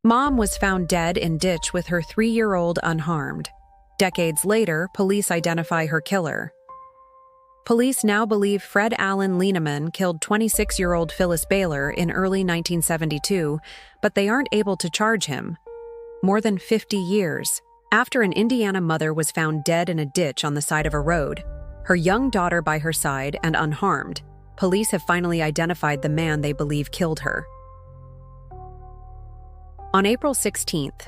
Mom was found dead in ditch with her 3-year-old unharmed. Decades later, police identify her killer. Police now believe Fred Allen Lienemann killed 26-year-old Phyllis Bailer in early 1972, but they aren't able to charge him. More than 50 years after an Indiana mother was found dead in a ditch on the side of a road, her young daughter by her side and unharmed, police have finally identified the man they believe killed her. On April 16th,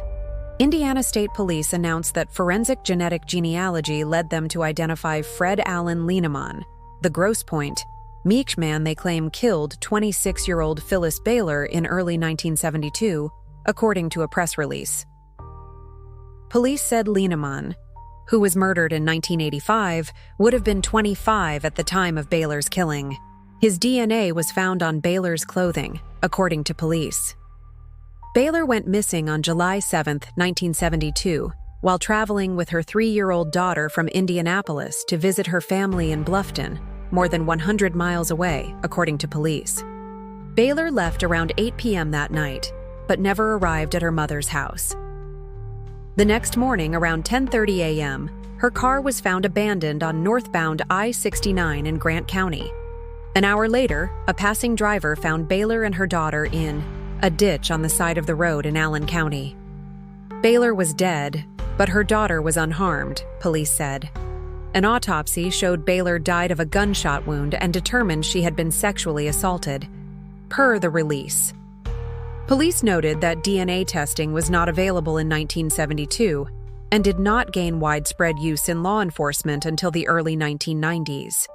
Indiana State Police announced that forensic genetic genealogy led them to identify Fred Allen Lienemann, the Grosse Pointe Meek man they claim killed 26-year-old Phyllis Bailer in early 1972, according to a press release. Police said Lienemann, who was murdered in 1985, would have been 25 at the time of Bailer's killing. His DNA was found on Bailer's clothing, according to police. Bailer went missing on July 7, 1972, while traveling with her 3-year-old daughter from Indianapolis to visit her family in Bluffton, more than 100 miles away, according to police. Bailer left around 8 p.m. that night, but never arrived at her mother's house. The next morning, around 10:30 a.m., her car was found abandoned on northbound I-69 in Grant County. An hour later, a passing driver found Bailer and her daughter in a ditch on the side of the road in Allen County. Bailer was dead, but her daughter was unharmed, police said. An autopsy showed Bailer died of a gunshot wound and determined she had been sexually assaulted, per the release. Police noted that DNA testing was not available in 1972 and did not gain widespread use in law enforcement until the early 1990s.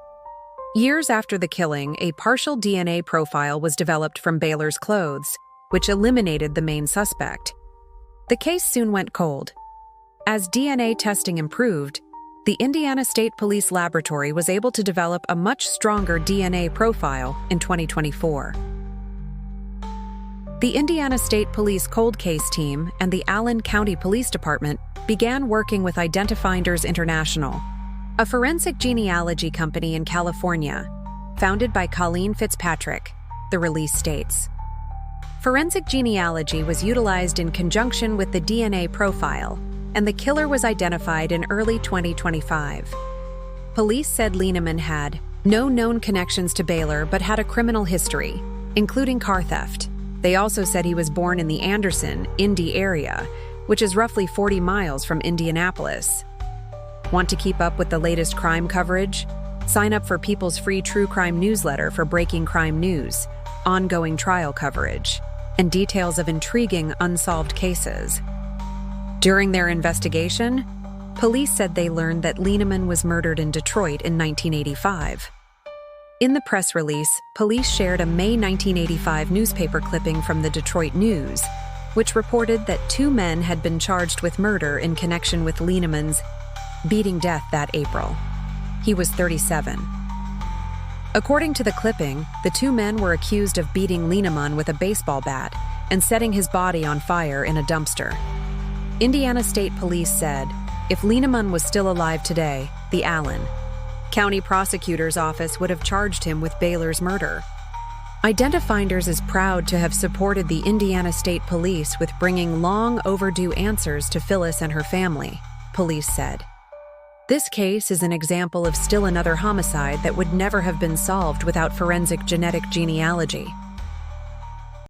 Years after the killing, a partial DNA profile was developed from Bailer's clothes, which eliminated the main suspect. The case soon went cold. As DNA testing improved, the Indiana State Police Laboratory was able to develop a much stronger DNA profile in 2024. The Indiana State Police Cold Case Team and the Allen County Police Department began working with Identifinders International, a forensic genealogy company in California, founded by Colleen Fitzpatrick, the release states. Forensic genealogy was utilized in conjunction with the DNA profile, and the killer was identified in early 2025. Police said Lienemann had no known connections to Bailer but had a criminal history, including car theft. They also said he was born in the Anderson, Indy area, which is roughly 40 miles from Indianapolis. Want to keep up with the latest crime coverage? Sign up for People's free true crime newsletter for breaking crime news, ongoing trial coverage, and details of intriguing unsolved cases. During their investigation, police said they learned that Lienemann was murdered in Detroit in 1985. In the press release, police shared a May 1985 newspaper clipping from the Detroit News, which reported that 2 men had been charged with murder in connection with Lienemann's beating death that April. He was 37. According to the clipping, the 2 men were accused of beating Lienemann with a baseball bat and setting his body on fire in a dumpster. Indiana State Police said, if Lienemann was still alive today, the Allen County Prosecutor's Office would have charged him with Bailer's murder. Identifinders is proud to have supported the Indiana State Police with bringing long overdue answers to Phyllis and her family, police said. This case is an example of still another homicide that would never have been solved without forensic genetic genealogy.